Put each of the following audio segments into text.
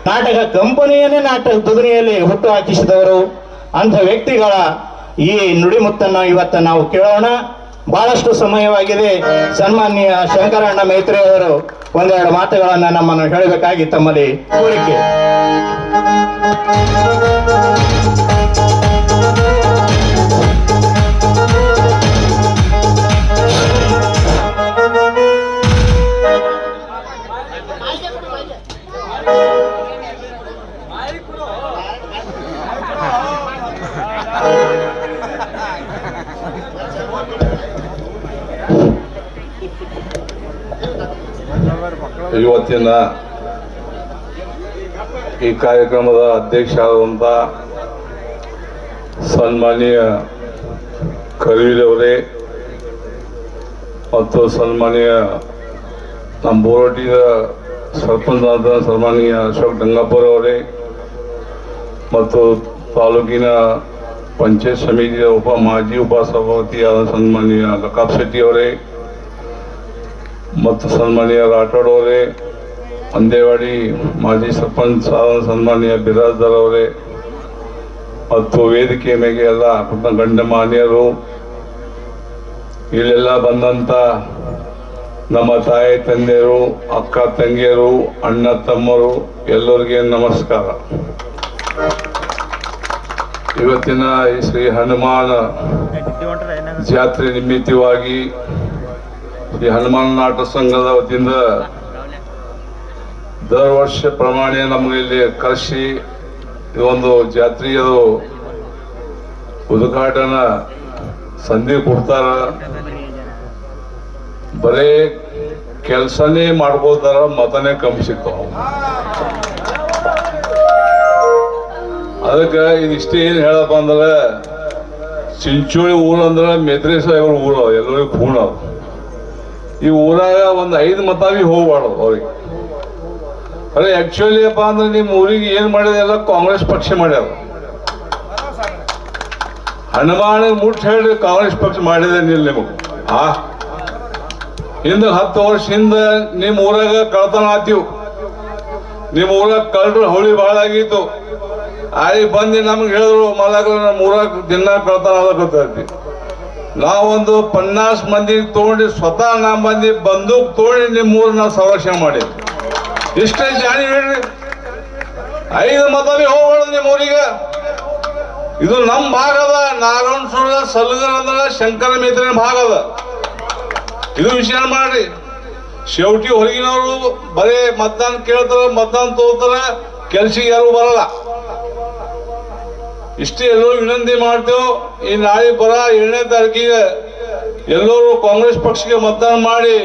ನಾಟಕ ಕಂಪನಿಯನ್ನೇ ನಾಟಕ ದುನಿಯಲ್ಲಿ ಹುಟ್ಟು ಹಾಕಿಸಿದವರು. ಅಂಥ ವ್ಯಕ್ತಿಗಳ ಈ ನುಡಿಮುತ್ತನ್ನು ಇವತ್ತು ನಾವು ಕೇಳೋಣ. ಬಹಳಷ್ಟು ಸಮಯವಾಗಿದೆ. ಸನ್ಮಾನ್ಯ ಶಂಕರಣ್ಣ ಮೈತ್ರಿ ಅವರು ಒಂದೆರಡು ಮಾತುಗಳನ್ನು ನಮ್ಮನ್ನು ಹೇಳಬೇಕಾಗಿ ತಮ್ಮಲ್ಲಿ ಕೋರಿಕೆ. ಇವತ್ತಿನ ಈ ಕಾರ್ಯಕ್ರಮದ ಅಧ್ಯಕ್ಷ ಆದಂಥ ಸನ್ಮಾನ್ಯ ಕರ್ವಿಲವರೇ ಮತ್ತು ಸನ್ಮಾನ್ಯ ನಮ್ಮ ಬೋರಟಿಯ ಸರ್ಪಂಚ್ ಆದ ಸನ್ಮಾನ್ಯ ಅಶೋಕ್ ಡಂಗಾಪುರವರೇ ಮತ್ತು ತಾಲೂಕಿನ ಪಂಚಾಯತ್ ಸಮಿತಿಯ ಮಾಜಿ ಉಪಸಭಾಪತಿಯಾದ ಸನ್ಮಾನ್ಯ ಲಕಾಬ್ ಶೆಟ್ಟಿಯವರೇ ಮತ್ತು ಸನ್ಮಾನ್ಯ ರಾಠೋಡ್ ಅವರೇ, ಮಂದೇವಾಡಿ ಮಾಜಿ ಸರ್ಪಂಚ್ ಸನ್ಮಾನ್ಯ ಬಿರಾಜ್ದಾರ್ ಅವರೇ ಮತ್ತು ವೇದಿಕೆ ಮೇಲೆ ಎಲ್ಲ ಗಣ್ಯಮಾನ್ಯರು, ಇಲ್ಲೆಲ್ಲ ಬಂದಂಥ ನಮ್ಮ ತಾಯಿ ತಂದೆಯರು, ಅಕ್ಕ ತಂಗಿಯರು, ಅಣ್ಣ ತಮ್ಮರು ಎಲ್ಲರಿಗೆ ನಮಸ್ಕಾರ. ಇವತ್ತಿನ ಈ ಶ್ರೀ ಹನುಮಾನ ಜಾತ್ರೆ ನಿಮಿತ್ತವಾಗಿ ಈ ಹನುಮಾನ ನಾಟಕ ಸಂಘದ ವತಿಯಿಂದ ದರ ವರ್ಷ ಪ್ರಮಾಣ ನಮಗೆ ಇಲ್ಲಿ ಕರೆಸಿ ಇದೊಂದು ಜಾತ್ರೆಯದು ಉದ್ಘಾಟನಾ ಸಂಧಿ ಕೊಡ್ತಾರ. ಬರೇ ಕೆಲಸನೇ ಮಾಡ್ಬೋದಾರ, ಮತನೇ ಕಮ್ಮಿ ಸಿಗ್ತಾವ. ಅದಕ್ಕೆ ಇದಿಷ್ಟೇ ಏನು ಹೇಳಪ್ಪ ಅಂದ್ರೆ, ಚಿಂಚೋಳಿ ಊರು ಅಂದ್ರೆ ಮೆದ್ರಿ ಸಾಹೇಬ್ರ ಊರು, ಎಲ್ಲರಿಗೂ ಖೂಣ. ಈ ಊರಾಗ ಒಂದು 5 ಮತ ಭೀ ಹೋಗ್ಬಾರ್ದು ಅವ್ರಿಗೆ. ಅರೆ ಆಕ್ಚುಲಿ ಅಪ್ಪ ಅಂದ್ರೆ ನಿಮ್ಮ ಊರಿಗೆ ಏನ್ ಮಾಡಿದೆ ಎಲ್ಲ ಕಾಂಗ್ರೆಸ್ ಪಕ್ಷ ಮಾಡ್ಯಾರ. ಹನುಮಾನ ಮುಟ್ಟು ಹೇಳಿ ಕಾಂಗ್ರೆಸ್ ಪಕ್ಷ ಮಾಡಿದೆ ನಿಲ್ ನಿಮಗೆ. ಹಿಂದೆ 10 ವರ್ಷ ಹಿಂದೆ ನಿಮ್ಮ ಊರಾಗ ಕಳ್ತನ ಆತೀವ್, ನಿಮ್ಮ ಊರಾಗ ಕಳ್ಳರು ಹೋಳಿ ಭಾಳ ಆಗಿತ್ತು. ಅಲ್ಲಿ ಬಂದು ನಮ್ಗೆ ಹೇಳಿದ್ರು ಮಲಾಗ ನಮ್ಮ ಊರಾಗ ದಿನ ಕಳ್ತನ ಆಗತ್ತೈತಿ. ನಾವೊಂದು 50 ಮಂದಿ ತಗೊಂಡು ಸ್ವತಃ ನಮ್ಮ ಮಂದಿ ಬಂದೂಕ್ ತಗೊಂಡು ನಿಮ್ಮ ಊರನ್ನ ಸಂರಕ್ಷಣೆ ಮಾಡಿ. ಇಷ್ಟೇ ಜಾಣಿ ಹೇಳ್ರಿ. 5 ಮತ ಭೀ ಹೋಗ್ಬಾರ್ದು ನಿಮ್ಮ ಊರಿಗೆ. ಇದು ನಮ್ಮ ಭಾಗ ಅದ. ನಾರಾಯಣಸೂರ ಸಲಗರ್ ಅಂದ್ರೆ ಶಂಕರ ಮೇತ್ರಿನ ಭಾಗ ಅದ. ಇದು ವಿಷಯ ಮಾಡ್ರಿ. ಶೆವಟಿ ಹೊರಗಿನವರು ಬರೇ ಮತದಾನ ಕೇಳ್ತಾರ, ಮತದಾನ ತಗೋತಾರ, ಕೆಲ್ಸಿಗೆ ಯಾರು ಬರಲ್ಲ. ಇಷ್ಟೇ ಎಲ್ಲರೂ ವಿನಂತಿ ಮಾಡ್ತೇವೆ. ಈ ನಾಳೆ ಬರ 7ನೇ ತಾರೀಕಿಗೆ ಎಲ್ಲರೂ ಕಾಂಗ್ರೆಸ್ ಪಕ್ಷಕ್ಕೆ ಮತದಾನ ಮಾಡಿ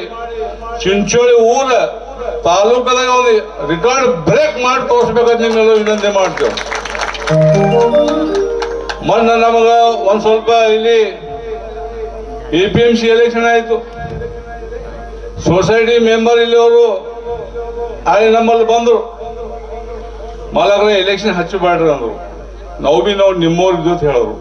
ಚಿಂಚೋಳಿ ಊರ ತಾಲೂಕದಾಗ ಒಂದು ರೆಕಾರ್ಡ್ ಬ್ರೇಕ್ ಮಾಡಿ ತೋರಿಸ್ಬೇಕಂತ ನಿಮ್ಮೆಲ್ಲರೂ ವಿನಂತಿ ಮಾಡ್ತೇವೆ. ಮೊನ್ನೆ ನಮಗ ಒಂದ್ ಸ್ವಲ್ಪ ಇಲ್ಲಿ APMC ಎಲೆಕ್ಷನ್ ಆಯ್ತು. ಸೊಸೈಟಿ ಮೆಂಬರ್ ಇಲ್ಲಿ ಅವರು ಅಲ್ಲಿ ನಮ್ಮಲ್ಲಿ ಬಂದ್ರು, ಮಲಗ್ರೆ ಎಲೆಕ್ಷನ್ ಹಚ್ಚಬಾಡ್ರಿ ಅಂದ್ರು. ನಾವು ನಿಮ್ಮವ್ರ ಜೊತೆ ಹೇಳಿದ್ರು.